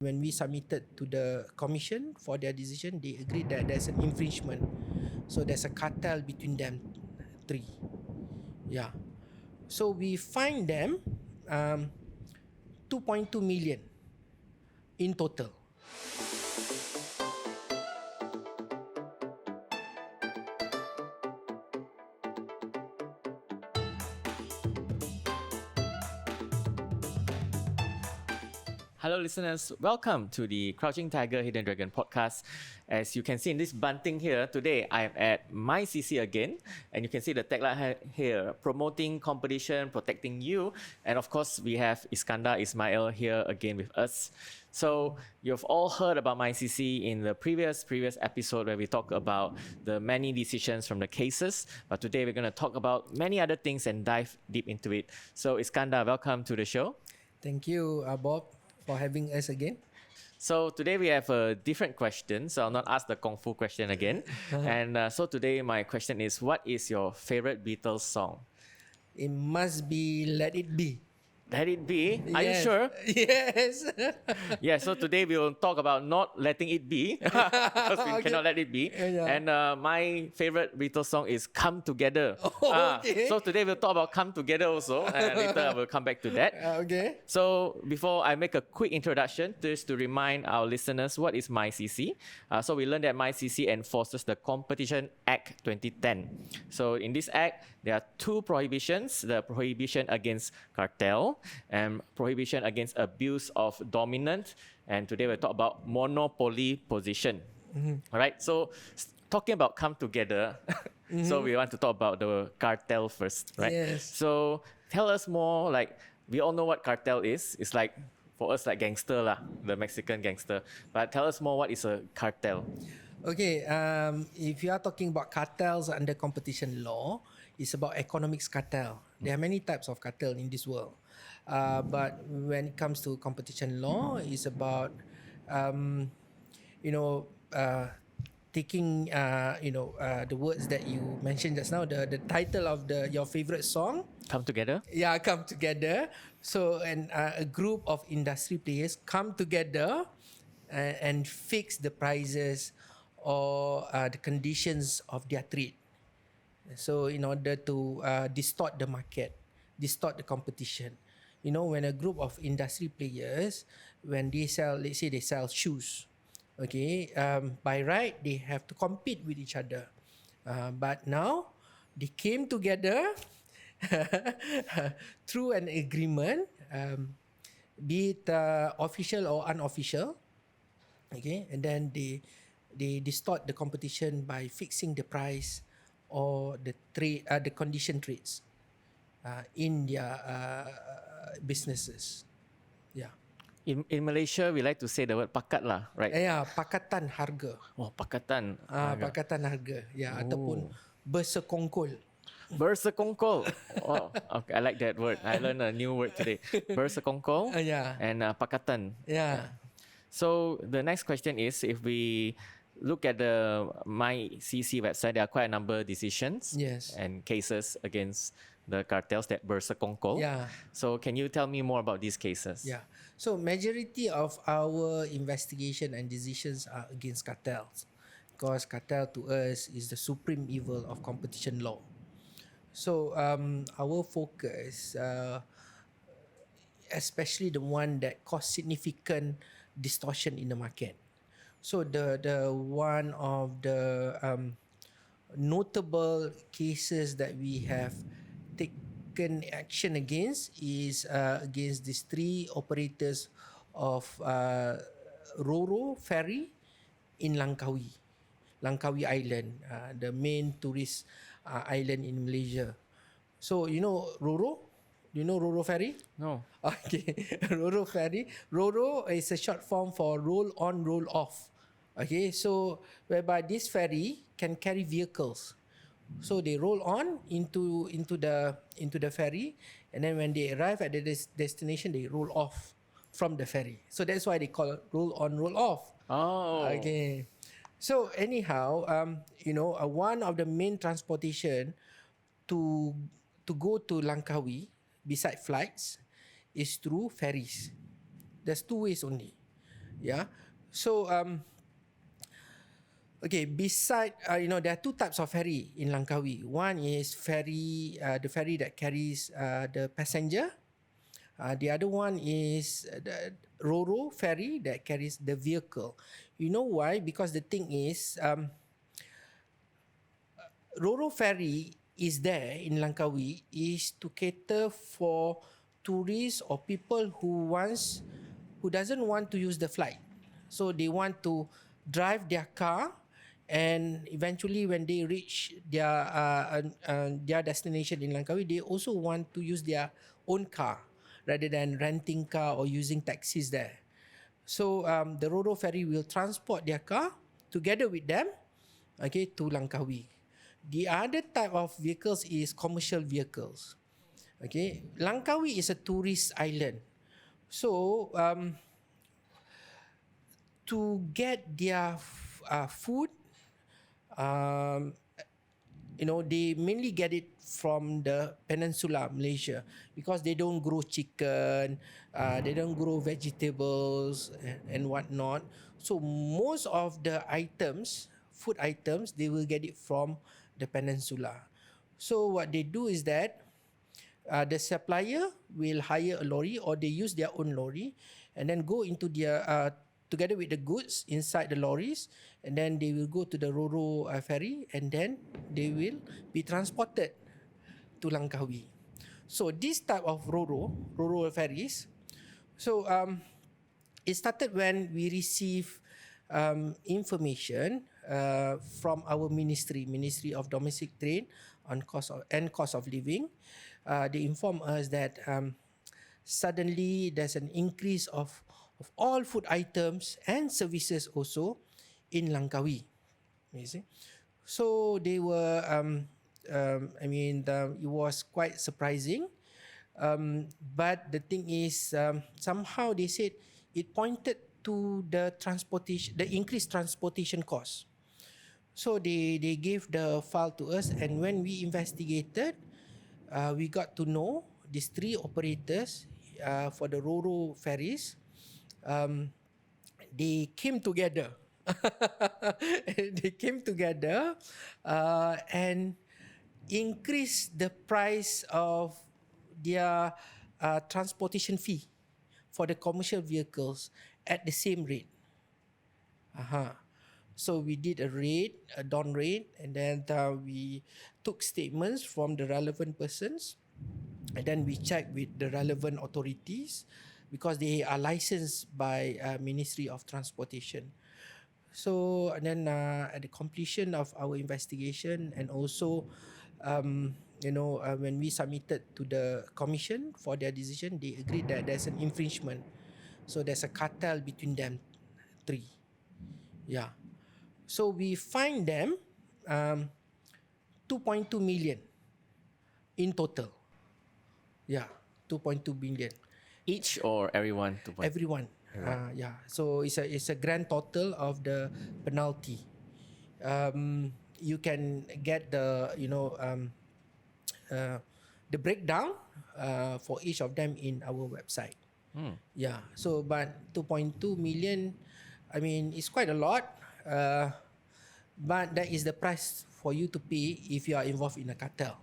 When we submitted to the commission for their decision, they agreed that there's an infringement. So there's a cartel between them three. Yeah. So we fined them 2.2 million in total. Hello, listeners. Welcome to the Crouching Tiger, Hidden Dragon podcast. As you can see in this bunting here, today I'm at MyCC again. And you can see the tagline here, promoting competition, protecting you. And of course, we have Iskandar, Ismail here again with us. So you've all heard about MyCC in the previous episode where we talk about the many decisions from the cases. But today we're going to talk about many other things and dive deep into it. So Iskandar, welcome to the show. Thank you, Bob, for having us again. So today we have a different question. So I'll not ask the Kung Fu question again. And so today my question is, what is your favorite Beatles song? It must be Let It Be. Let It Be? Are you sure? Yes. Yeah, so today we will talk about not letting it be because we cannot let it be. Yeah. And my favorite Beatles song is Come Together. Okay. So today we'll talk about Come Together also, and later I will come back to that. Okay. So before I make a quick introduction, just to remind our listeners what is MyCC. So we learned that MyCC enforces the Competition Act 2010. So in this act, there are two prohibitions: the prohibition against cartel and prohibition against abuse of dominant. And today we'll talk about monopoly position. All right. So talking about come together, so we want to talk about the cartel first, right? Yes. So tell us more. Like, we all know what cartel is. It's like, for us, like gangster lah, the Mexican gangster. But tell us more, what is a cartel? Okay, if you are talking about cartels under competition law, it's about economics cartel. There are many types of cartel in this world. But when it comes to competition law, it's about, taking, the words that you mentioned just now, the title of your favorite song. Come together? Yeah, come together. So, and a group of industry players come together and fix the prices or the conditions of their trade. So in order to distort the market, distort the competition. You know, when a group of industry players, when they sell, let's say they sell shoes, okay, by right, they have to compete with each other. But now, they came together through an agreement, be it official or unofficial, okay, and then they distort the competition by fixing the price or the trade, the condition trades in their businesses. Yeah. In Malaysia, we like to say the word pakat lah, right? Yeah, pakatan harga. Oh, pakatan. Pakatan harga. Ya, ataupun bersekongkol. Bersekongkol. Oh, okay, I like that word. I learned a new word today. Bersekongkol Yeah. and pakatan. Yeah. So the next question is, if we look at the MyCC website, there are quite a number of decisions Yes. and cases against the cartels that bersekongkol. Yeah. So can you tell me more about these cases? Yeah. So majority of our investigation and decisions are against cartels, because cartel to us is the supreme evil of competition law. So our focus, especially the one that cause significant distortion in the market. So the one of the notable cases that we have taken action against is against these three operators of Roro Ferry in Langkawi Island, the main tourist island in Malaysia. So you know Roro? Do you know Roro Ferry? No. Okay, Roro Ferry. Roro is a short form for roll on, roll off. Okay, so whereby this ferry can carry vehicles. So they roll on into the ferry, and then when they arrive at the destination, they roll off from the ferry. So that's why they call it roll on, roll off. Oh. Okay. So anyhow, one of the main transportation to go to Langkawi, beside flights, is through ferries. There's two ways only. Yeah. So okay, beside there are two types of ferry in Langkawi. One is ferry, the ferry that carries the passenger. The other one is the Roro ferry that carries the vehicle. You know why? Because the thing is, Roro ferry is there in Langkawi is to cater for tourists or people who doesn't want to use the flight. So they want to drive their car, and eventually when they reach their destination in Langkawi, they also want to use their own car rather than renting car or using taxis there. So the Roro ferry will transport their car together with them, okay, to Langkawi. The other type of vehicles is commercial vehicles. Okay, Langkawi is a tourist island, so to get their food, um, they mainly get it from the peninsula Malaysia because they don't grow chicken, they don't grow vegetables and whatnot. So most of the items, food items, they will get it from the peninsula. So what they do is that the supplier will hire a lorry or they use their own lorry and then go into their together with the goods inside the lorries, and then they will go to the Roro ferry, and then they will be transported to Langkawi. So this type of Roro ferries, so it started when we receive information from our ministry of domestic trade on cost of living. They inform us that suddenly there's an increase of all food items and services also in Langkawi. You see, so they were. It was quite surprising. But the thing is, somehow they said it pointed to the increased transportation cost. So they gave the file to us, and when we investigated, we got to know these three operators for the Roro ferries. They came together. They came together and increased the price of their transportation fee for the commercial vehicles at the same rate. So we did a dawn raid, and then we took statements from the relevant persons, and then we checked with the relevant authorities because they are licensed by Ministry of Transportation. So and then at the completion of our investigation, and also when we submitted to the commission for their decision, they agreed that there's an infringement. So there's a cartel between them three. Yeah. So we fined them 2.2 million in total. Yeah, 2.2 billion. Each or everyone? Everyone. Yeah. So it's a grand total of the penalty. You can get the breakdown for each of them in our website. Yeah. So but 2.2 million, it's quite a lot. But that is the price for you to pay if you are involved in a cartel.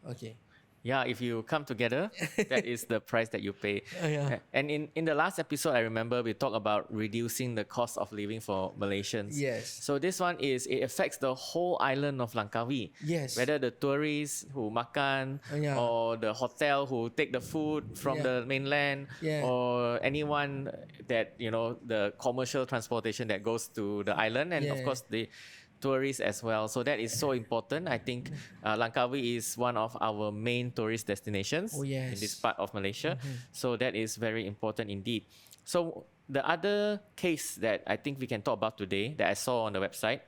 Okay. Yeah, if you come together, that is the price that you pay. Yeah. And in the last episode, I remember we talked about reducing the cost of living for Malaysians. Yes. So this one it affects the whole island of Langkawi. Yes. Whether the tourists who makan, Yeah. or the hotel who take the food from the mainland, or anyone that, the commercial transportation that goes to the island, and of course the tourists as well. So that is so important. I think Langkawi is one of our main tourist destinations in this part of Malaysia. So that is very important indeed. So the other case that I think we can talk about today that I saw on the website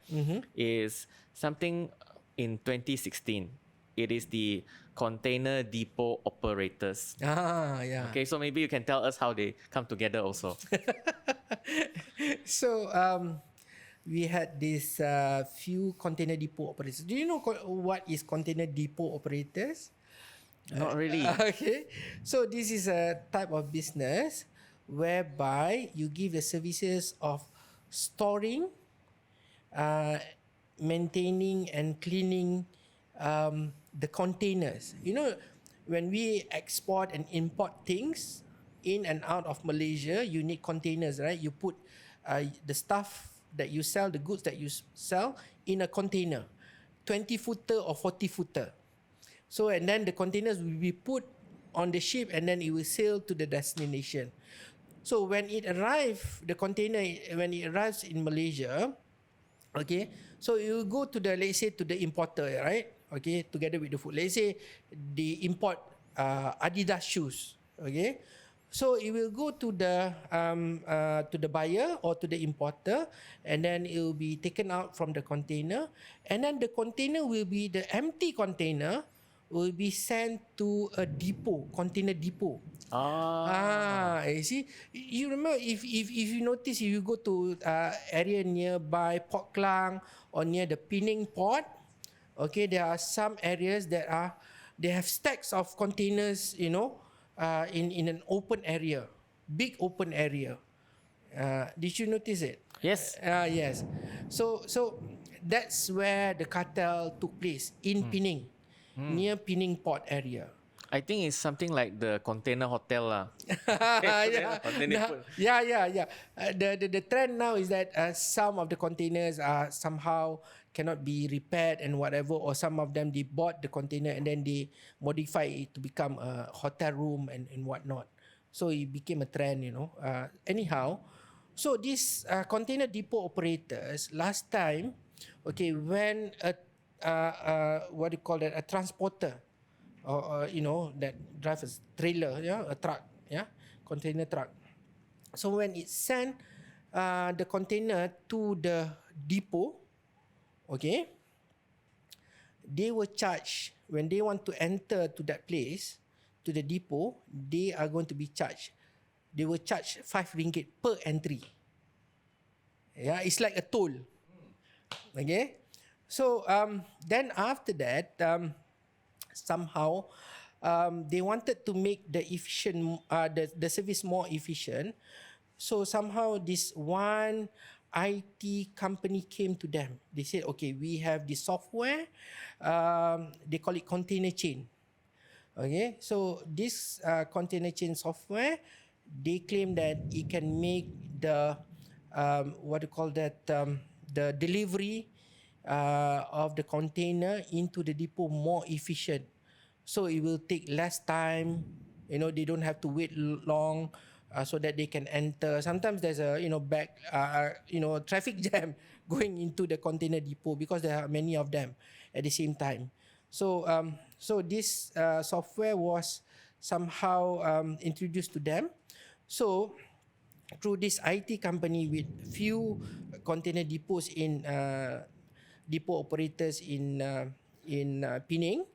is something in 2016. It is the container depot operators. Yeah. Okay, so maybe you can tell us how they come together also. So we had this few container depot operators. Do you know what is container depot operators? Not really. Okay. So this is a type of business whereby you give the services of storing, uh, maintaining and cleaning the containers. You know, when we export and import things in and out of Malaysia, you need containers, right? You put the stuff that you sell, the goods that you sell in a container, 20 footer or 40 footer. So, and then the containers will be put on the ship and then it will sail to the destination. So when it arrives, the container, when it arrives in Malaysia, okay, so it will go to the, let's say, to the importer, right? Okay, together with the food. Let's say they import Adidas shoes, okay. So it will go to the buyer or to the importer, and then it will be taken out from the container, and then the container will be the empty container will be sent to a depot, container depot. You see, you remember if you notice, if you go to area nearby Port Klang or near the Penang port, okay, there are some areas that are they have stacks of containers, you know, in an open area, big open area. Did you notice it? Yes. Yes. So that's where the cartel took place in Penang, near Penang port area. I think it's something like the container hotel lah. Yeah. The trend now is that some of the containers are somehow cannot be repaired and whatever, or some of them they bought the container and then they modify it to become a hotel room and whatnot. So it became a trend, you know. Anyhow, so these container depot operators last time, okay, when what do you call that, a transporter, or you know, that drives a trailer, yeah, a truck, yeah, container truck. So when it sent the container to the depot, okay, they were charged when they want to enter to that place, to the depot. They are going to be charged. They were charged RM5 per entry. Yeah, it's like a toll. Okay, so then after that, somehow they wanted to make the the service more efficient. So somehow this one IT company came to them. They said, okay, we have this software. They call it container chain. Okay, so this container chain software, they claim that it can make the what do you call that, the delivery of the container into the depot more efficient. So it will take less time. You know, they don't have to wait long, so that they can enter. Sometimes there's a traffic jam going into the container depot because there are many of them at the same time. So so this software was somehow introduced to them. So through this IT company with few container depots in depot operators in Penang,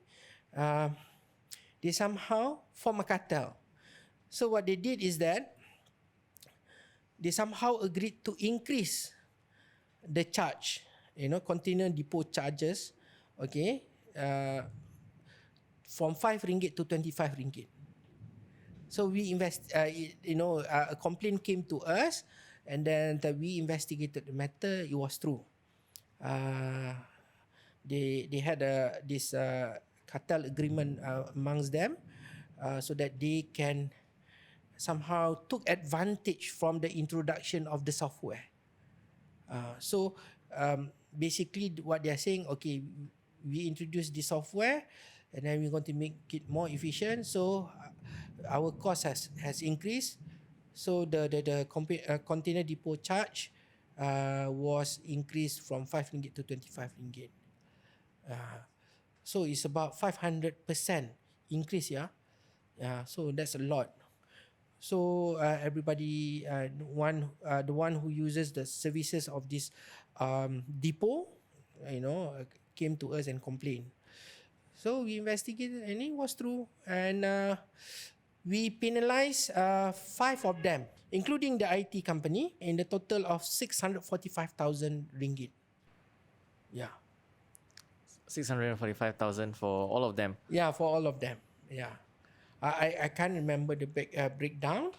they somehow form a cartel. So what they did is that they somehow agreed to increase the charge, you know, container depot charges, okay, from RM5 to RM25. So we a complaint came to us, and then we investigated the matter. It was true. They had this cartel agreement amongst them, so that they can somehow took advantage from the introduction of the software. So basically what they are saying, okay, we introduced this software and then we're going to make it more efficient. So our cost has increased. So the container depot charge was increased from RM5 to RM25. So it's about 500% increase, yeah. So that's a lot. So everybody, the one who uses the services of this depot, you know, came to us and complained. So we investigated, and it was true. And we penalized 5 of them, including the IT company, in the total of RM645,000. Yeah. 645,000 for all of them. Yeah, for all of them. Yeah. I can't remember the breakdown,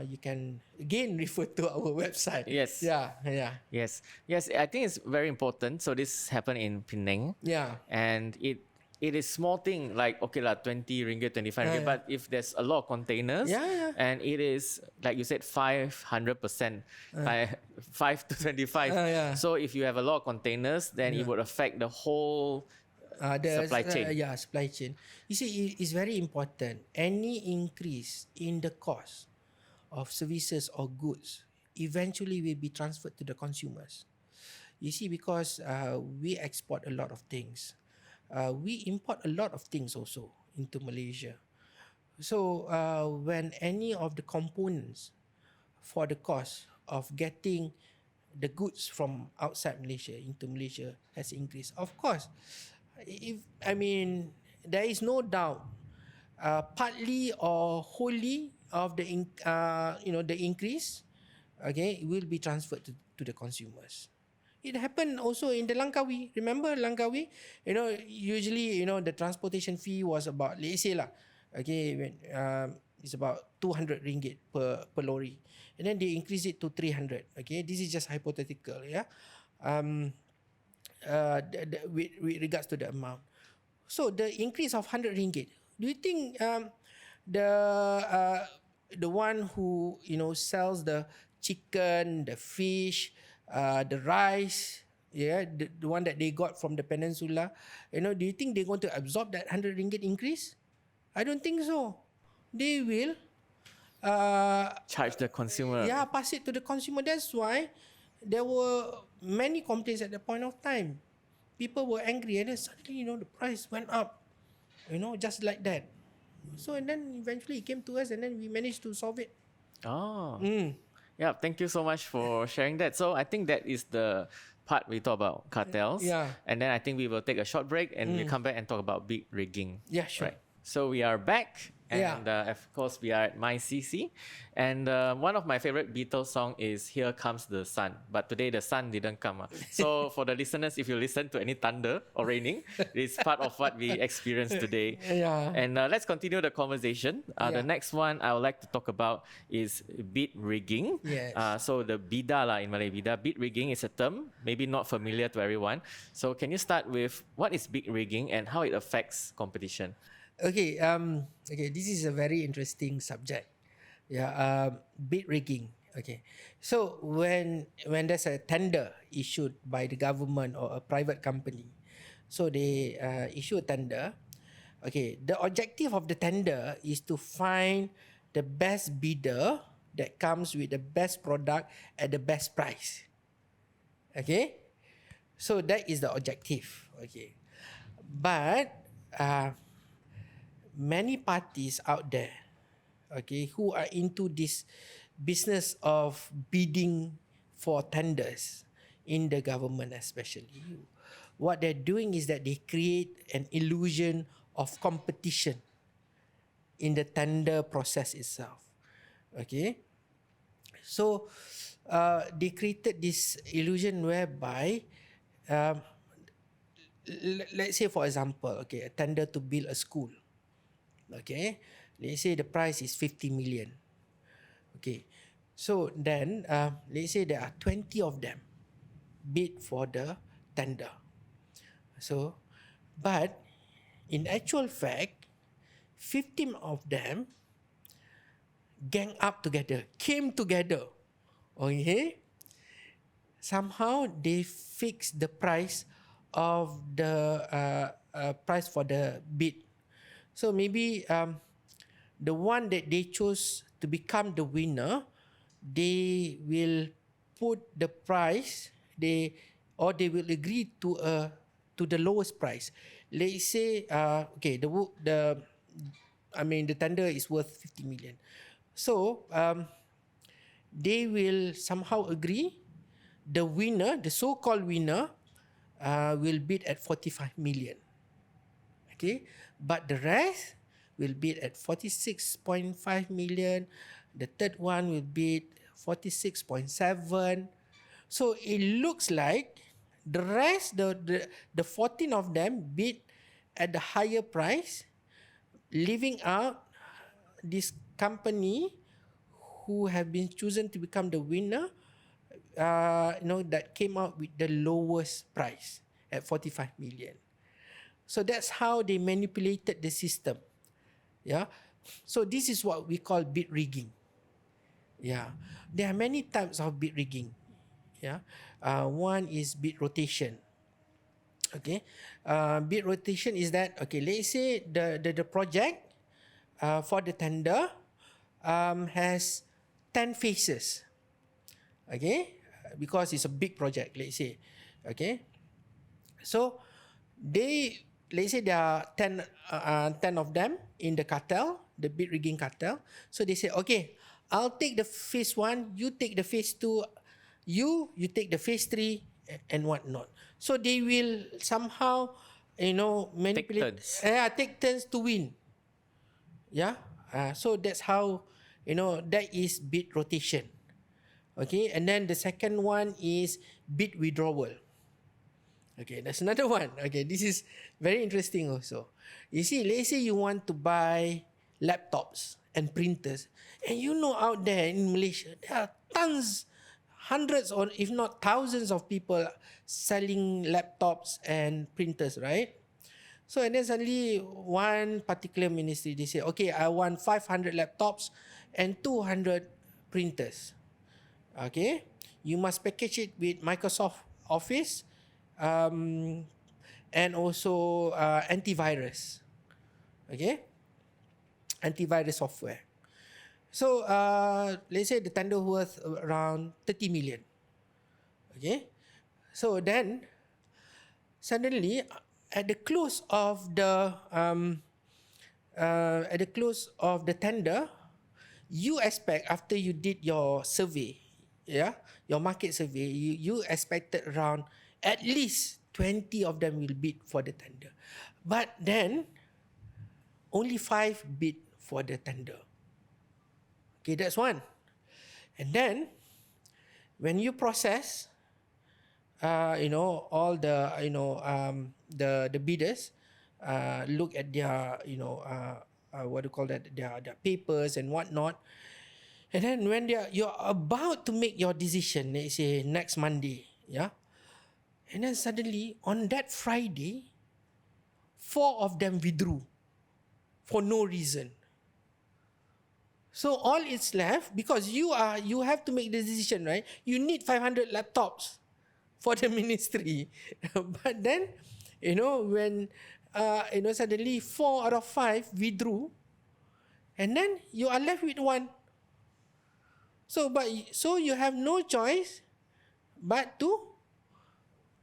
you can again refer to our website. Yes. Yeah. Yes, yes, I think it's very important. So this happened in Penang, Yeah. and it is small thing like okay lah, 20 ringgit, 25 ringgit. Yeah. But if there's a lot of containers, Yeah. and it is like you said 500%, 5 to 25. Yeah. So if you have a lot of containers, then it would affect the whole supply chain. Supply chain. You see, it's very important. Any increase in the cost of services or goods eventually will be transferred to the consumers. You see, because we export a lot of things. We import a lot of things also into Malaysia. So when any of the components for the cost of getting the goods from outside Malaysia into Malaysia has increased, of course, there is no doubt, partly or wholly of the the increase, okay, will be transferred to the consumers. It happened also in the Langkawi. Remember Langkawi? Usually, the transportation fee was about, let's say lah, okay, it's about 200 ringgit per lorry. And then they increase it to 300. Okay, this is just hypothetical, yeah. With regards to the amount. So the increase of 100 ringgit, do you think the one who sells the chicken, the fish, the rice, the one that they got from the peninsula, do you think they're going to absorb that 100 ringgit increase? I don't think so. They will Charge the consumer. yeah, pass it to the consumer. That's why there were many complaints at the point of time. People were angry, and then suddenly, the price went up, just like that. So, and then eventually it came to us, and then we managed to solve it. Oh. Yeah, thank you so much for sharing that. So I think that is the part we talk about cartels. Yeah. And then I think we will take a short break and we'll come back and talk about big rigging. Yeah, sure. Right. So we are back. And of course, we are at MyCC. And one of my favorite Beatles song is Here Comes the Sun. But today the sun didn't come. So for the listeners, if you listen to any thunder or raining, it's part of what we experienced today. Yeah. And let's continue the conversation. The next one I would like to talk about is bid rigging. Yes. So the bida lah in Malay, bida. Bid rigging is a term, maybe not familiar to everyone. So can you start with what is bid rigging and how it affects competition? Okay, this is a very interesting subject. Bid rigging. Okay, so when there's a tender issued by the government or a private company, so they issue a tender. Okay, the objective of the tender is to find the best bidder that comes with the best product at the best price. Okay, so that is the objective. Okay, but many parties out there, okay, who are into this business of bidding for tenders in the government especially, what they're doing is that they create an illusion of competition in the tender process itself. Okay, so they created this illusion whereby let's say, for example, okay, a tender to build a school. Okay, let's say the price is 50 million. Okay, so then let's say there are 20 of them bid for the tender. So, but in actual fact, 15 of them gang up together, came together. Okay, somehow they fix the price of the price for the bid. So maybe the one that they chose to become the winner, they will put the price, they will agree to the lowest price. Let's say okay, the tender is worth 50 million. So they will somehow agree, the winner, the so-called winner, will bid at 45 million. Okay, but the rest will bid at 46.5 million. The third one will bid 46.7. So it looks like the rest, the 14 of them bid at the higher price, leaving out this company who have been chosen to become the winner, that came out with the lowest price at 45 million. So that's how they manipulated the system. Yeah. So this is what we call bid rigging. Yeah. There are many types of bid rigging. Yeah. One is bid rotation. Okay. Bid rotation is that, okay, let's say the project for the tender has 10 phases. Okay. Because it's a big project, let's say. Okay. So let's say there are 10 of them in the cartel, the bid rigging cartel. So they say, okay, I'll take the phase 1, you take the phase 2, you take the phase 3 and whatnot. So they will somehow, manipulate. Take turns to win. Yeah. So that's how, that is bid rotation. Okay. And then the second one is bid withdrawal. Okay, that's another one. Okay, this is very interesting also. You see, let's say you want to buy laptops and printers, and out there in Malaysia, there are tons, hundreds or if not thousands of people selling laptops and printers, right? So, and then suddenly one particular ministry, they say, okay, I want 500 laptops and 200 printers. Okay, you must package it with Microsoft Office, and also antivirus. Okay, antivirus software. So let's say the tender worth around 30 million. Okay, so then suddenly at the close of the tender, you expect, after you did your survey, your market survey, you expected around at least 20 of them will bid for the tender. But then, only 5 bid for the tender. Okay, that's one. And then, when you process, all the, the bidders, look at their, what do you call that, their papers and whatnot. And then when you're about to make your decision, let's say next Monday, yeah, and then suddenly on that Friday, 4 of them withdrew for no reason. So all is left, because you have to make the decision, right? You need 500 laptops for the ministry. But then, when suddenly 4 out of 5 withdrew, and then you are left with 1. So you have no choice but to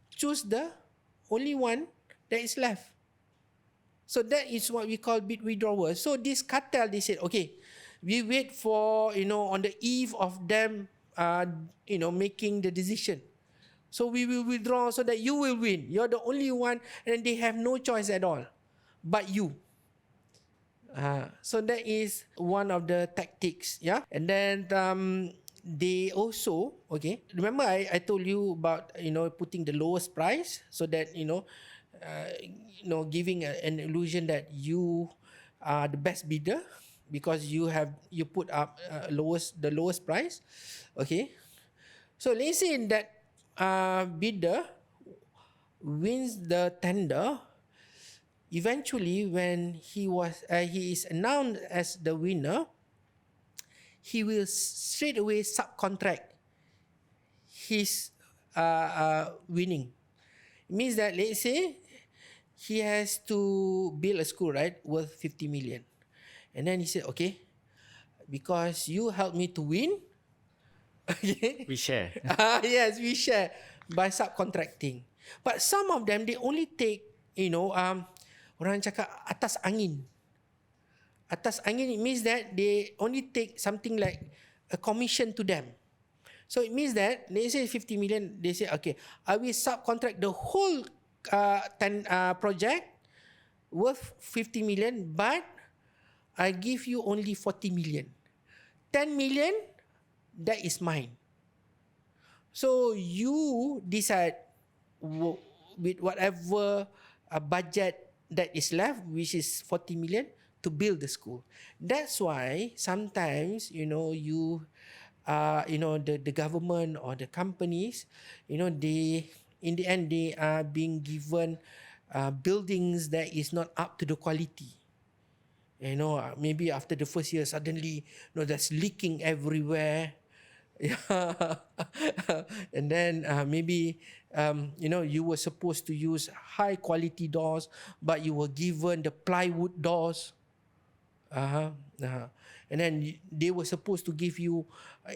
choose the only one that is left. So that is what we call bid withdrawal. So this cartel, they said, okay, we wait for, on the eve of them, making the decision. So we will withdraw so that you will win. You're the only one, and they have no choice at all but you. So that is one of the tactics, yeah. And then they also, okay, remember I told you about, putting the lowest price, so that, giving an illusion that you are the best bidder because you put up the lowest price. Okay, so let's say that bidder wins the tender. Eventually, when he is announced as the winner, he will straight away subcontract his winning. It means that, let's say, he has to build a school, right, worth 50 million. And then he said, okay, because you helped me to win, okay, We share. yes, we share by subcontracting. But some of them, they only take, orang cakap atas angin. Atas angin, it means that they only take something like a commission to them. So it means that, let's say 50 million, they say, okay, I will subcontract the whole project worth 50 million, but I give you only 40 million. 10 million, that is mine. So you decide with whatever budget that is left, which is 40 million, to build the school. That's why sometimes, you the government or the companies, they in the end they are being given buildings that is not up to the quality. Maybe after the first year, suddenly, there's leaking everywhere. Yeah. And then maybe, you were supposed to use high quality doors, but you were given the plywood doors. Uh-huh. Uh-huh. And then they were supposed to give you,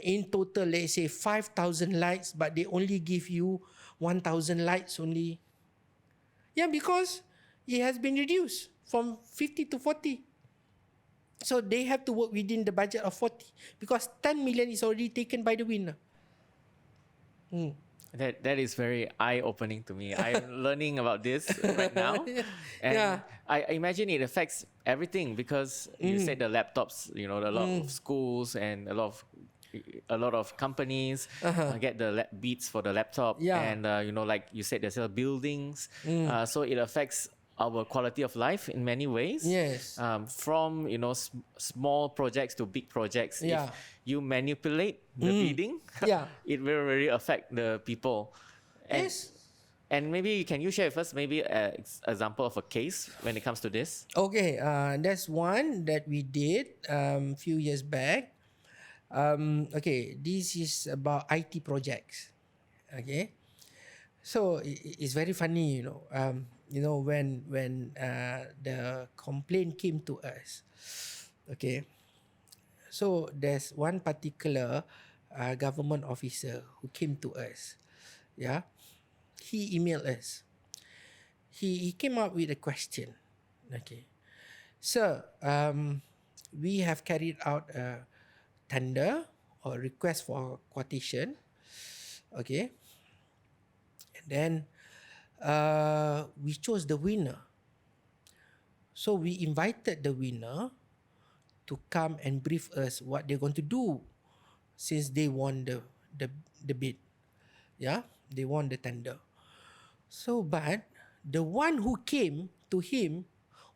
in total, let's say 5,000 lights, but they only give you 1,000 lights only. Yeah, because it has been reduced from 50 to 40. So they have to work within the budget of 40 because 10 million is already taken by the winner. That is very eye-opening to me. I'm learning about this right now, and Yeah. I imagine it affects everything because you said the laptops. A lot of schools and a lot of companies get the beats for the laptop, Yeah. and like you said, there's buildings, so it affects our quality of life in many ways. Yes. From small projects to big projects. Yeah. If you manipulate the bidding, Yeah. it will really affect the people. And, Yes. and maybe can you share with us maybe an example of a case when it comes to this? Okay, that's one that we did few years back. Okay, this is about IT projects. Okay, so it's very funny, when the complaint came to us. Okay, so there's one particular government officer who came to us. Yeah, he emailed us. He came up with a question. Okay, sir, we have carried out a tender or request for quotation. Okay, and then we chose the winner. So we invited the winner to come and brief us what they're going to do since they won the bid. Yeah, they won the tender. So, but the one who came to him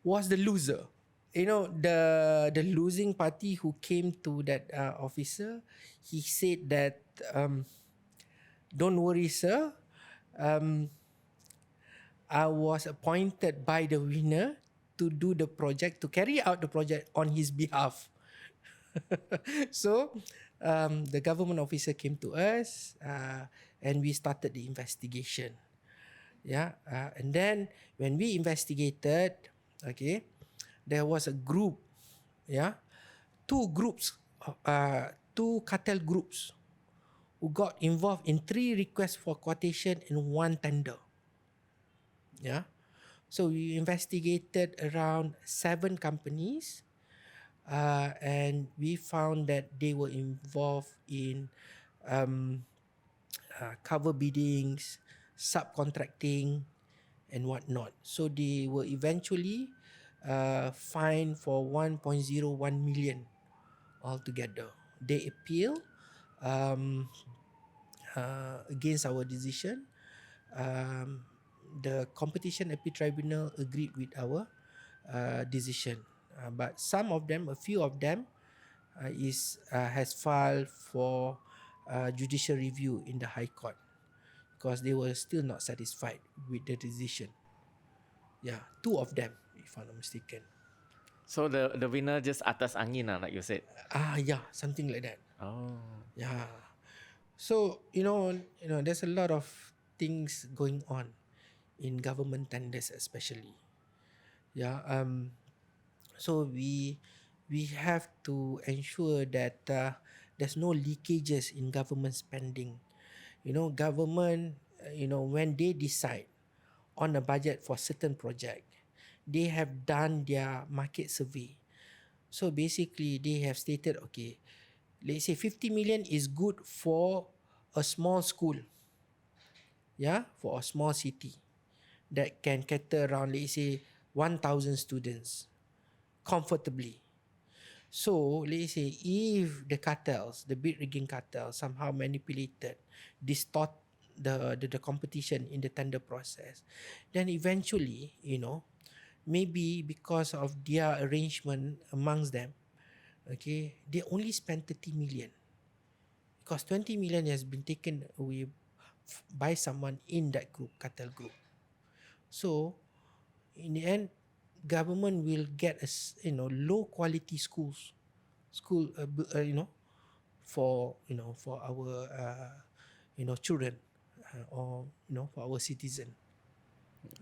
was the loser. The losing party who came to that officer, he said that, don't worry, sir. I was appointed by the winner to do the project, to carry out the project on his behalf. So, the government officer came to us, and we started the investigation. Yeah, and then when we investigated, okay, there was a group, yeah, two cartel groups who got involved in 3 requests for quotation and 1 tender. Yeah, so we investigated around 7 companies, and we found that they were involved in cover biddings, subcontracting, and whatnot. So they were eventually fined for 1.01 million altogether. They appeal against our decision. The Competition Appeal Tribunal agreed with our decision. But a few of them, has filed for judicial review in the High Court because they were still not satisfied with the decision. Yeah, 2 of them, if I'm not mistaken. So the winner just atas angin, like you said. Yeah, something like that. Oh. Yeah. So, there's a lot of things going on in government tenders especially. Yeah. So we have to ensure that there's no leakages in government spending. Government, when they decide on a budget for certain project, they have done their market survey. So basically, they have stated, okay, let's say 50 million is good for a small school. Yeah, for a small city that can cater around, let's say, 1,000 students comfortably. So, let's say, if the cartels, the bid rigging cartel, somehow manipulated, distort the competition in the tender process, then eventually, maybe because of their arrangement amongst them, okay, they only spend 30 million. because 20 million has been taken away by someone in that group, cartel group. So in the end, government will get low quality school for our children, or for our citizen.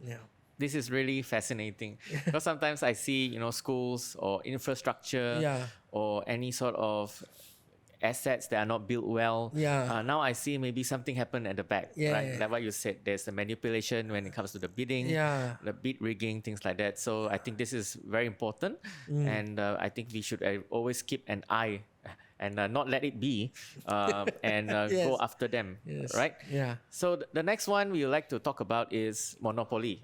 Yeah. This is really fascinating because sometimes I see, schools or infrastructure Yeah. or any sort of assets that are not built well. Yeah. Now I see maybe something happened at the back, Yeah, right? yeah. Like what you said, there's a manipulation when it comes to the bidding, Yeah. the bid rigging, things like that. So I think this is very important, and I think we should always keep an eye and not let it be, and Yes. go after them, Yes. right? Yeah. So the next one we would like to talk about is Monopoly,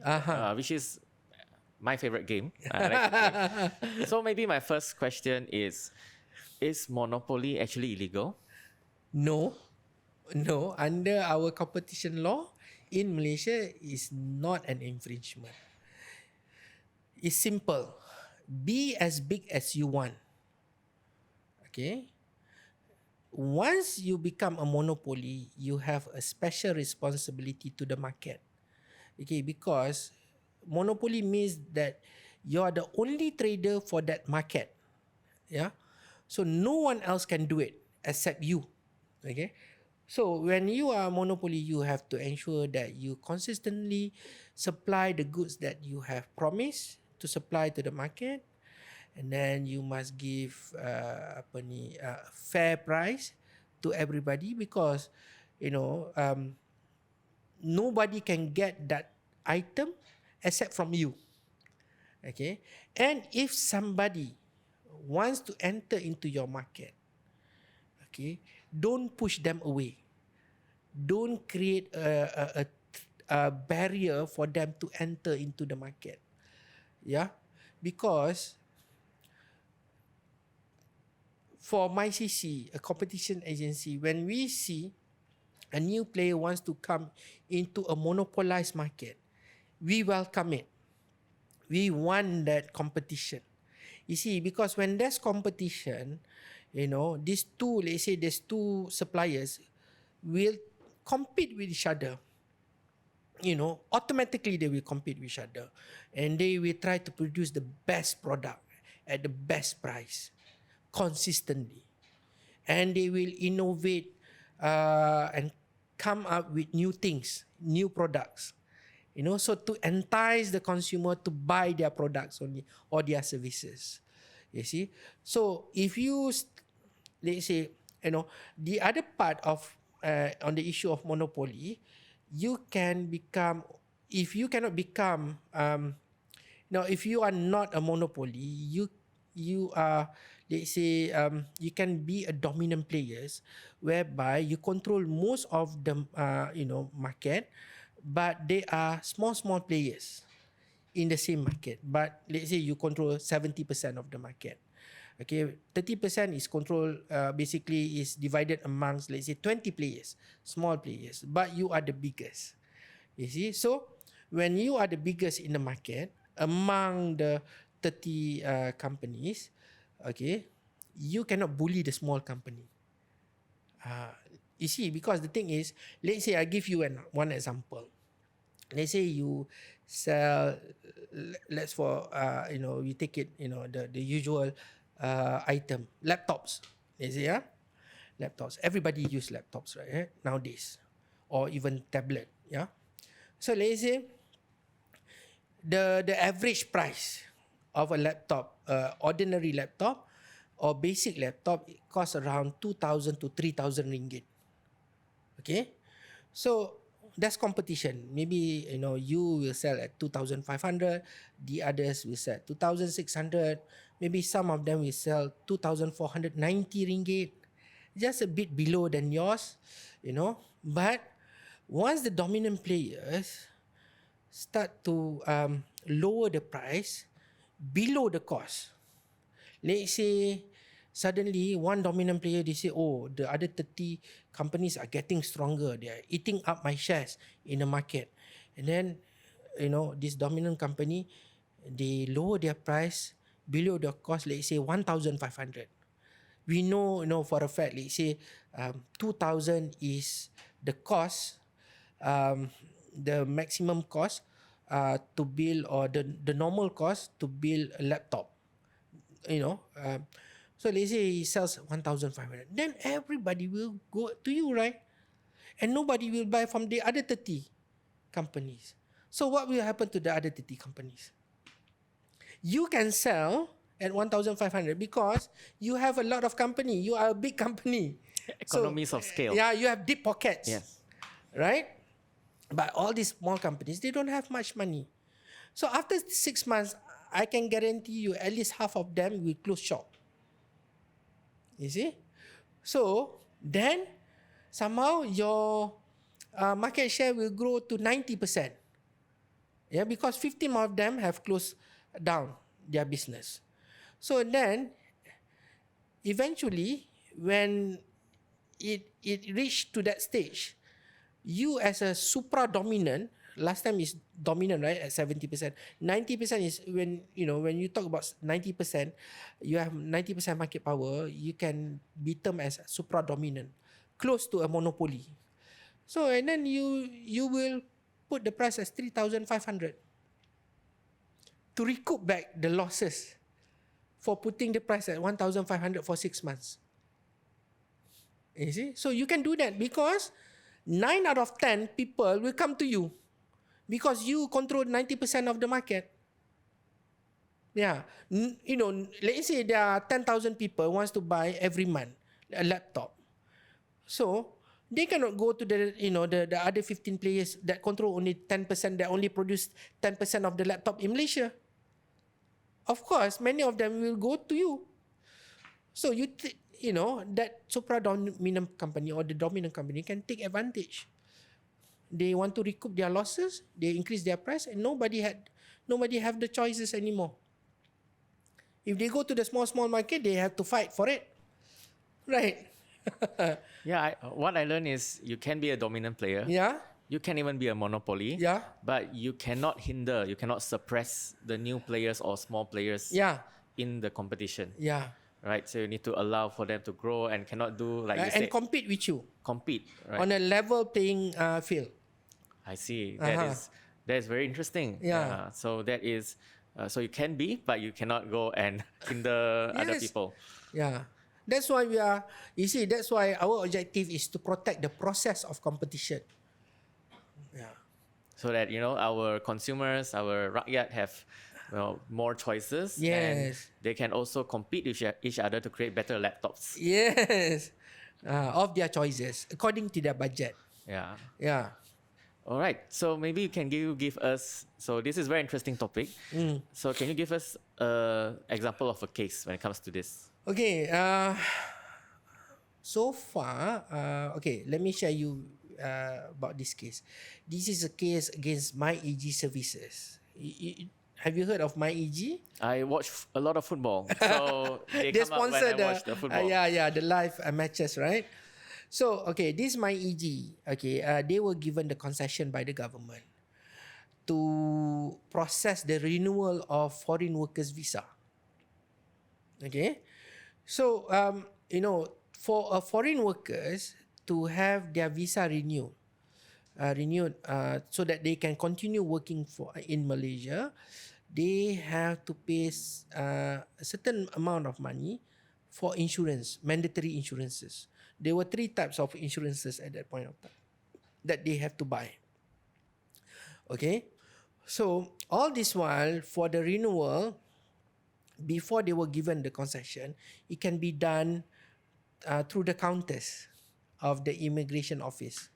which is my favorite game. I like to play. So maybe my first question is Monopoly actually illegal? No, under our competition law in Malaysia is not an infringement. It's simple. Be as big as you want. Okay? Once you become a monopoly, you have a special responsibility to the market. Okay, because monopoly means that you are the only trader for that market. Yeah. So no one else can do it except you. Okay. So when you are a monopoly, you have to ensure that you consistently supply the goods that you have promised to supply to the market, and then you must give fair price to everybody, because nobody can get that item except from you. Okay. And if somebody wants to enter into your market, okay, don't push them away. Don't create a barrier for them to enter into the market. Yeah. Because for MyCC, a competition agency, when we see a new player wants to come into a monopolized market, we welcome it. We want that competition. You see, because when there's competition, these two, let's say there's two suppliers, will compete with each other. Automatically they will compete with each other, and they will try to produce the best product at the best price consistently, and they will innovate and come up with new things, new products, so to entice the consumer to buy their products only or their services. You see, so if you let's say, the other part of on the issue of monopoly, you can become, if you cannot become if you are not a monopoly, you are, let's say, you can be a dominant players, whereby you control most of the market, but they are small players in the same market. But let's say you control 70% of the market. Okay, 30% is controlled, basically is divided amongst, let's say, 20 players, small players, but you are the biggest. You see, so when you are the biggest in the market among the 30 companies, okay, you cannot bully the small company. You see, because the thing is, let's say I give you one example. Let's say you sell, let's for you take it, the usual item, laptops. Let's say, laptops. Everybody use laptops, right? Nowadays, or even tablet. Yeah. So let's say the average price of a laptop, ordinary laptop or basic laptop, it costs around 2,000 to 3,000 ringgit. Okay, so that's competition. Maybe you will sell at 2,500, the others will sell 2,600. Maybe some of them will sell 2,490 ringgit, just a bit below than yours, But once the dominant players start to lower the price below the cost, let's say suddenly one dominant player, they say, oh, the other 30 companies are getting stronger, they are eating up my shares in the market, and then this dominant company, they lower their price below the cost, let's say 1,500. we know, for a fact, let's say 2,000 is the cost, the maximum cost to build, or the normal cost to build a laptop. So let's say he sells 1,500. Then everybody will go to you, right? And nobody will buy from the other 30 companies. So what will happen to the other 30 companies? You can sell at 1,500 because you have a lot of company. You are a big company. Economies of scale. Yeah, you have deep pockets. Yes. Right? But all these small companies, they don't have much money. So after 6 months, I can guarantee you at least half of them will close shop. You see? So then somehow your market share will grow to 90%. Yeah, because 15 of them have closed down their business. So then eventually when it reached to that stage, you as a supra dominant, last time is dominant, right, at 70%. 90% is when you talk about 90%, you have 90% market power, you can be termed as supra dominant, close to a monopoly. So and then you will put the price as 3,500 to recoup back the losses for putting the price at 1,500 for 6 months. You see? So you can do that because 9 out of 10 people will come to you because you control 90% of the market. Yeah. Let's say there are 10,000 people wants to buy every month a laptop. So they cannot go to the other 15 players that control only 10%, that only produce 10% of the laptop in Malaysia. Of course, many of them will go to you. So that supra dominant company or the dominant company can take advantage. They want to recoup their losses, they increase their price, and nobody have the choices anymore. If they go to the small market, they have to fight for it. Right. Yeah, what I learned is you can be a dominant player. Yeah. You can even be a monopoly. Yeah. But you cannot suppress the new players or small players in the competition. Yeah. Right, so you need to allow for them to grow and cannot do like you said. And compete with you. Compete, right? On a level playing field. I see. That is very interesting. Yeah. So that is, so you can be, but you cannot go and hinder other people. Yeah. That's why that's why our objective is to protect the process of competition. Yeah. So that, our consumers, our rakyat have more choices. Yes. And they can also compete with each other to create better laptops. Yes. Of their choices, according to their budget. Yeah. Yeah. All right. So maybe you can give us, so this is a very interesting topic. So can you give us an example of a case when it comes to this? Okay. So far, let me share you about this case. This is a case against MyEG services. Have you heard of MyEG? I watch a lot of football, so they come up when I watch the football. The live matches, right? So, this MyEG, they were given the concession by the government to process the renewal of foreign workers' visa. Okay, so for foreign workers to have their visa renewed, so that they can continue working in Malaysia, they have to pay a certain amount of money for insurance, mandatory insurances. There were 3 types of insurances at that point of time that they have to buy. Okay, so all this while for the renewal, before they were given the concession, it can be done through the counters of the immigration office.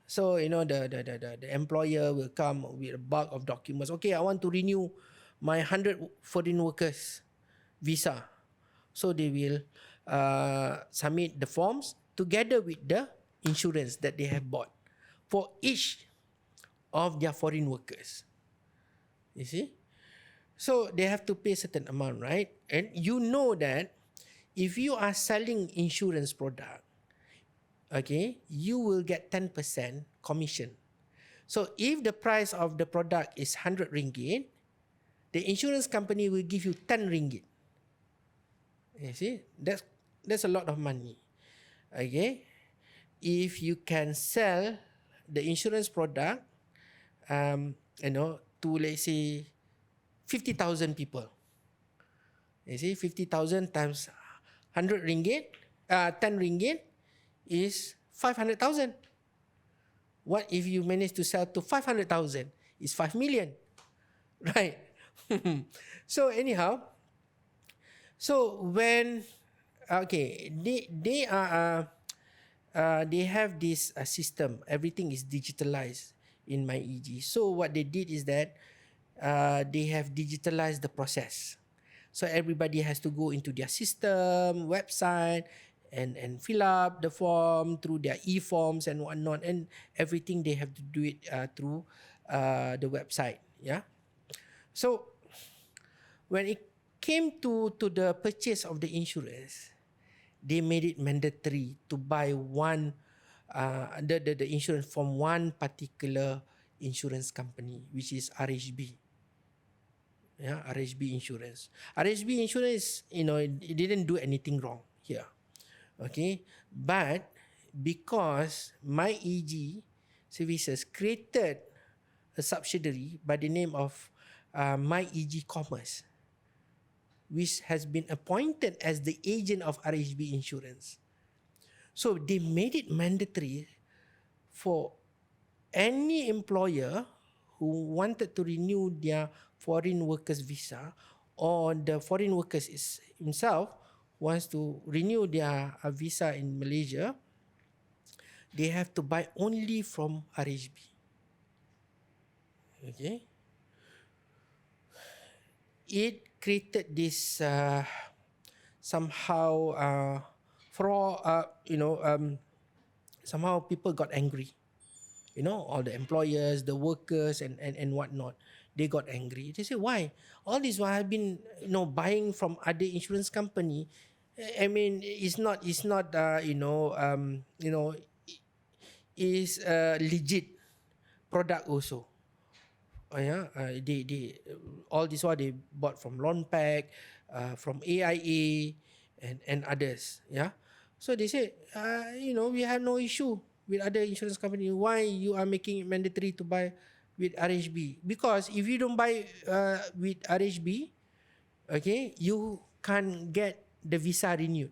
So the employer will come with a bulk of documents. Okay, I want to renew my 100 foreign workers visa. So they will submit the forms together with the insurance that they have bought for each of their foreign workers. You see? So they have to pay a certain amount, right? And you know that if you are selling insurance product, you will get 10% commission. So if the price of the product is 100 ringgit, the insurance company will give you 10 ringgit. You see? That's a lot of money. Okay, if you can sell the insurance product, to let's say 50,000 people. You see, 50,000 times 100 ringgit, 10 ringgit is 500,000. What if you manage to sell to 500,000? It's 5 million, right? So anyhow, so when they have this system. Everything is digitalized in MyEG. So what they did is that they have digitalized the process. So everybody has to go into their system, website, and fill up the form through their e-forms and whatnot. And everything they have to do it through the website. Yeah. So when it came to the purchase of the insurance, they made it mandatory to buy the insurance from one particular insurance company, which is RHB. Yeah, RHB Insurance. RHB Insurance, it didn't do anything wrong here. Okay, but because MyEG Services created a subsidiary by the name of MyEG Commerce, which has been appointed as the agent of RHB Insurance. So they made it mandatory for any employer who wanted to renew their foreign workers visa, or the foreign workers himself wants to renew their visa in Malaysia, they have to buy only from RHB. Okay. It created this somehow somehow people got angry. All the employers, the workers, and whatnot, they got angry. They say, why? All this while I've been, buying from other insurance company. I mean, it's not, is a legit product also. They all this while they bought from Pack, from AIA, and others. Yeah. So they say, we have no issue with other insurance company. Why you are making it mandatory to buy with RHB? Because if you don't buy with RHB, okay, you can't get the visa renewed.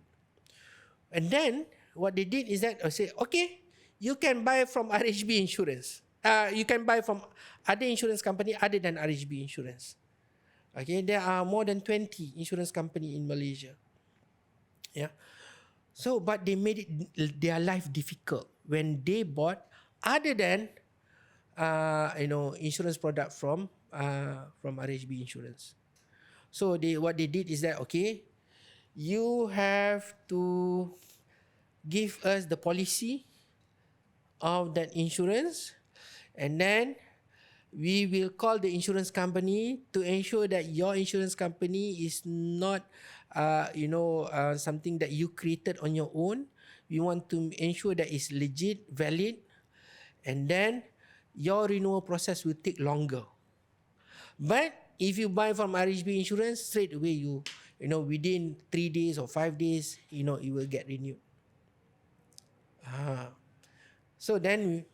And then what they did is that say, okay, you can buy from RHB Insurance. You can buy from other insurance company other than RHB Insurance. Okay, there are more than 20 insurance company in Malaysia. Yeah. So, but they made it their life difficult when they bought other than insurance product from RHB Insurance. So what they did is that, okay, you have to give us the policy of that insurance, and then we will call the insurance company to ensure that your insurance company is not something that you created on your own. We want to ensure that it's legit, valid, and then your renewal process will take longer. But if you buy from RHB Insurance, straight away within 3 days or 5 days, it will get renewed. So then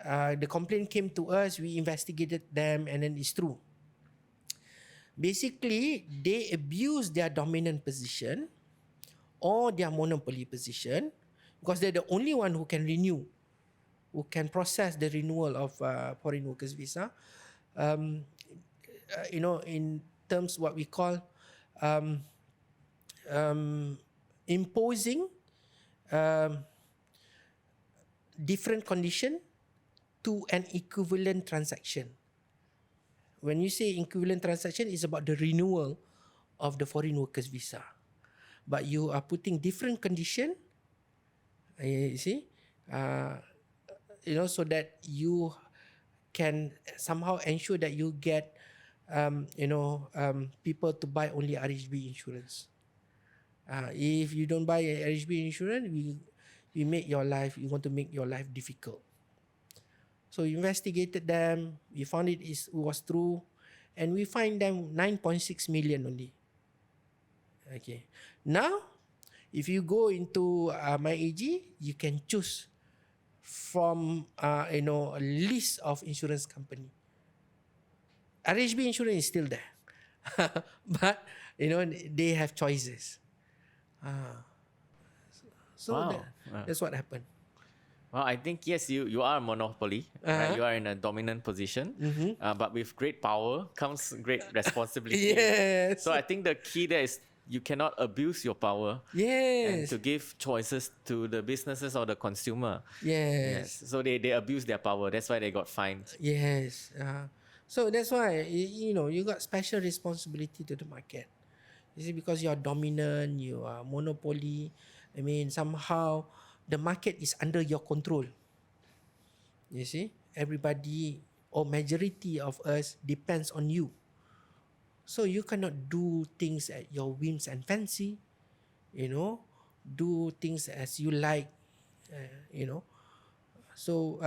the complaint came to us, we investigated them, and then it's true. Basically, they abuse their dominant position or their monopoly position because they're the only one who can renew, who can process the renewal of foreign workers visa. In terms what we call imposing different condition to an equivalent transaction. When you say equivalent transaction, it's about the renewal of the foreign workers visa. But you are putting different condition, you see, so that you can somehow ensure that you get, people to buy only RHB Insurance. If you don't buy RHB Insurance, we want to make your life difficult. So we investigated them, we found it was true, and we fined them 9.6 million only. Okay. Now, If you go into MyEG, you can choose from a list of insurance company. RHB insurance is still there, but they have choices. So Wow. that's what happened. Well, I think yes, you are a monopoly, right? You are in a dominant position, but with great power comes great responsibility. Yes. So I think the key there is you cannot abuse your power and Yes. to give choices to the businesses or the consumer. Yes. So they abuse their power. That's why they got fined. Yes. So that's why you got special responsibility to the market. You see, because you are dominant, you are monopoly. I mean, somehow the market is under your control. You see, everybody or majority of us depends on you. So you cannot do things at your whims and fancy. Do things as you like. You know. So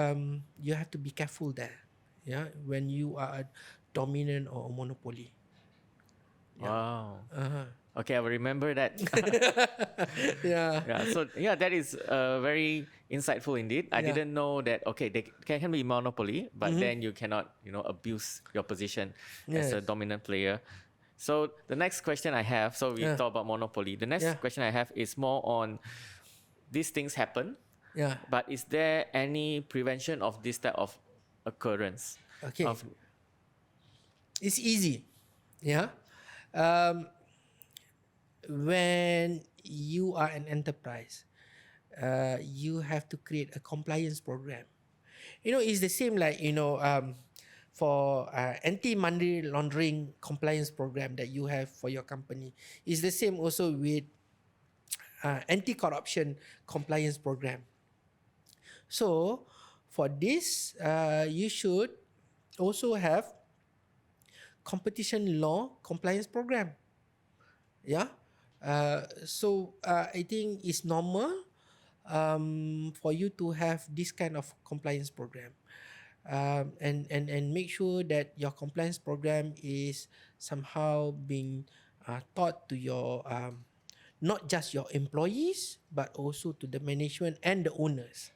you have to be careful there. Yeah, when you are a dominant or a monopoly. Wow. Uh-huh. Okay, I will remember that. Yeah. Yeah, so that is very insightful indeed. I Yeah. didn't know that. Okay, they can be monopoly, but then you cannot, abuse your position as a Yes. dominant player. So the next question I have, so we Yeah. talk about monopoly. The next Yeah. question I have is more on these things happen, Yeah. but is there any prevention of this type of occurrence? Okay. Of, It's easy. Yeah. Um, when you are an enterprise, you have to create a compliance program. It's the same like for anti-money laundering compliance program that you have for your company. It's the same also with anti-corruption compliance program. So for this, you should also have competition law compliance program. Yeah. So I think it's normal for you to have this kind of compliance program. And make sure that your compliance program is somehow being taught to your not just your employees but also to the management and the owners.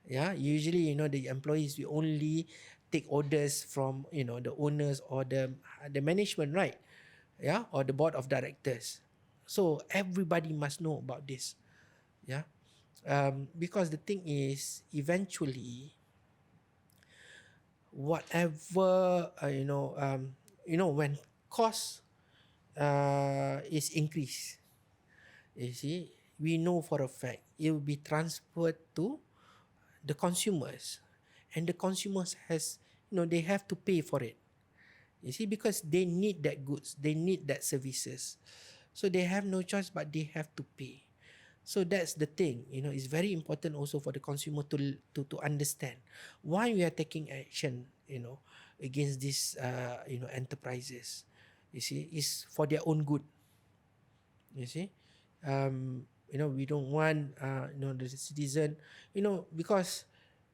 Yeah, usually the employees will only take orders from the owners or the management, right? Yeah, or the board of directors. So everybody must know about this. Yeah, because the thing is, eventually, whatever when cost is increased, you see, we know for a fact it will be transferred to the consumers, and the consumers they have to pay for it. You see, because they need that goods, they need that services, so they have no choice but they have to pay. So that's the thing. It's very important also for the consumer to understand why we are taking action. Against these enterprises. You see, it's for their own good. You see, we don't want the citizen. Because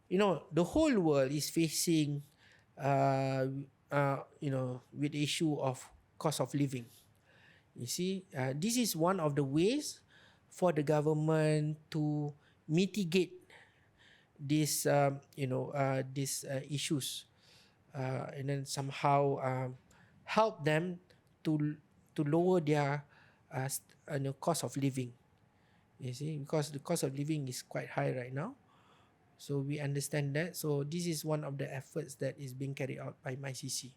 the whole world is facing with the issue of cost of living. You see, this is one of the ways for the government to mitigate these issues, and then somehow help them to lower their cost of living. You see, because the cost of living is quite high right now. So we understand that. So this is one of the efforts that is being carried out by MyCC.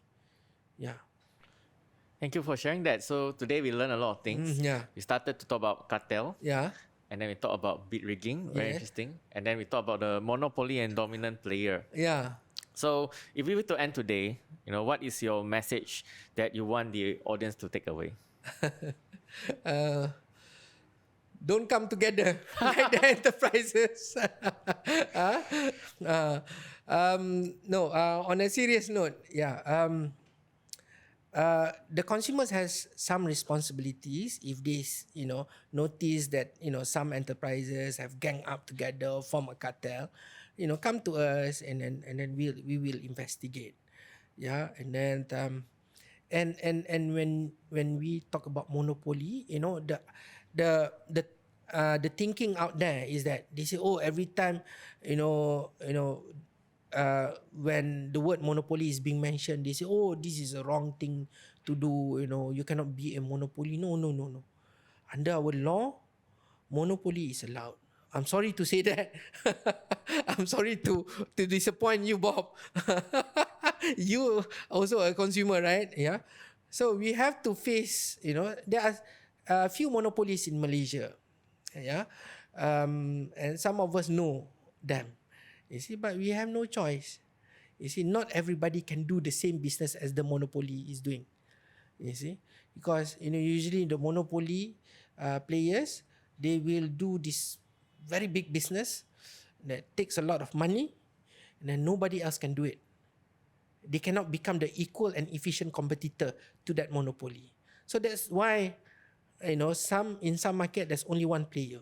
Yeah. Thank you for sharing that. So today we learned a lot of things. Yeah. We started to talk about cartel, Yeah. and then we talk about bid rigging, very Yes. interesting. And then we talk about the monopoly and dominant player. Yeah. So if we were to end today, what is your message that you want the audience to take away? Don't come together like the enterprises. No, on a serious note, yeah. The consumers has some responsibilities if they notice that some enterprises have gang up together, form a cartel, come to us, and then we will investigate. Yeah. And then and when we talk about monopoly, the the thinking out there is that they say, oh, every time, when the word monopoly is being mentioned, they say, oh, this is a wrong thing to do. You cannot be a monopoly. No, no, no, no. Under our law, monopoly is allowed. I'm sorry to say that. I'm sorry to disappoint you, Bob. You also a consumer, right? Yeah. So we have to face, there are a few monopolies in Malaysia. Yeah. And some of us know them. You see, but we have no choice. You see, not everybody can do the same business as the monopoly is doing. You see, because usually the monopoly players, they will do this very big business that takes a lot of money, and then nobody else can do it. They cannot become the equal and efficient competitor to that monopoly. So that's why, in some market there's only one player.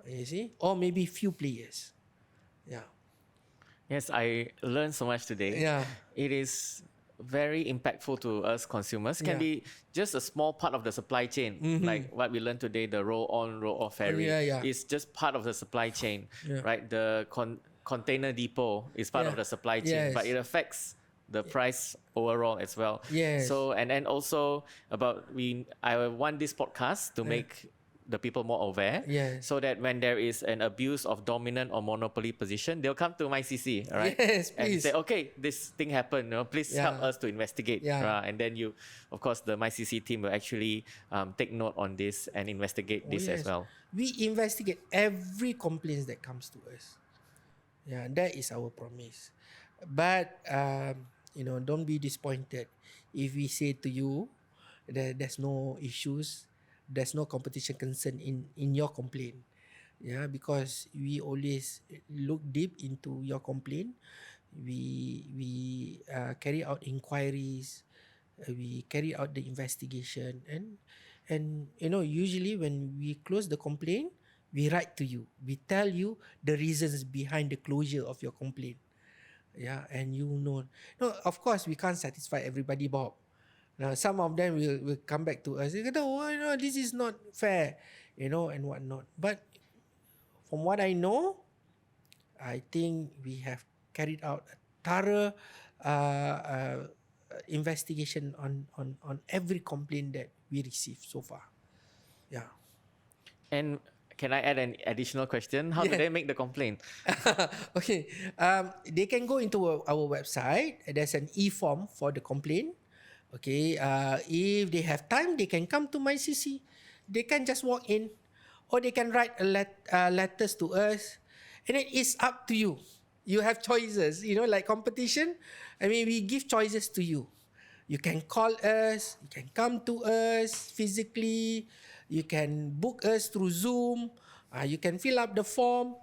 You see, or maybe few players. Yeah. Yes, I learned so much today. Yeah. It is very impactful to us consumers. Can be just a small part of the supply chain, like what we learned today, the roll on, roll off ferry. It's just part of the supply chain, right? The container depot is part of the supply chain, but it affects the price overall as well. Yes. So, and then also I want this podcast to make the people more aware, so that when there is an abuse of dominant or monopoly position, they'll come to MyCC, right? Yes, please. And say, okay, this thing happened, please help us to investigate. And then of course, the MyCC team will actually take note on this and investigate this as well. We investigate every complaint that comes to us. Yeah, that is our promise. But, don't be disappointed if we say to you that there's no issues, there's no competition concern in your complaint. Yeah, because we always look deep into your complaint. We carry out inquiries, we carry out the investigation, and usually when we close the complaint, we write to you. We tell you the reasons behind the closure of your complaint. Yeah, and no, of course we can't satisfy everybody, Bob. Now, some of them will come back to us. They go, oh, this is not fair, and whatnot. But from what I know, I think we have carried out a thorough investigation on every complaint that we received so far. Yeah. And can I add an additional question? How do they make the complaint? Okay. They can go into our website. There's an e-form for the complaint. Okay, if they have time, they can come to MyCC. They can just walk in, or they can write letters to us, and it is up to you. You have choices, like competition. I mean, we give choices to you. You can call us, you can come to us physically, you can book us through Zoom, you can fill up the form.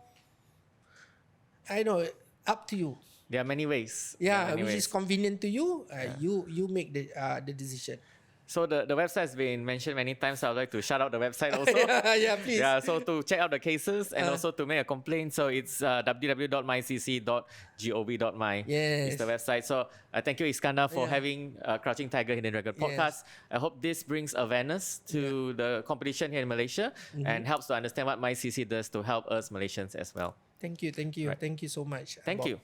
I know, up to you. There are many ways. Which is convenient to you. You make the decision. So the website has been mentioned many times. So I'd like to shout out the website also. Please. So to check out the cases and also to make a complaint. So it's www.mycc.gov.my is the website. So thank you, Iskandar, for having Crouching Tiger, Hidden Dragon podcast. I hope this brings awareness to the competition here in Malaysia and helps to understand what MyCC does to help us Malaysians as well. Thank you. Right. Thank you so much. Thank Bob. you.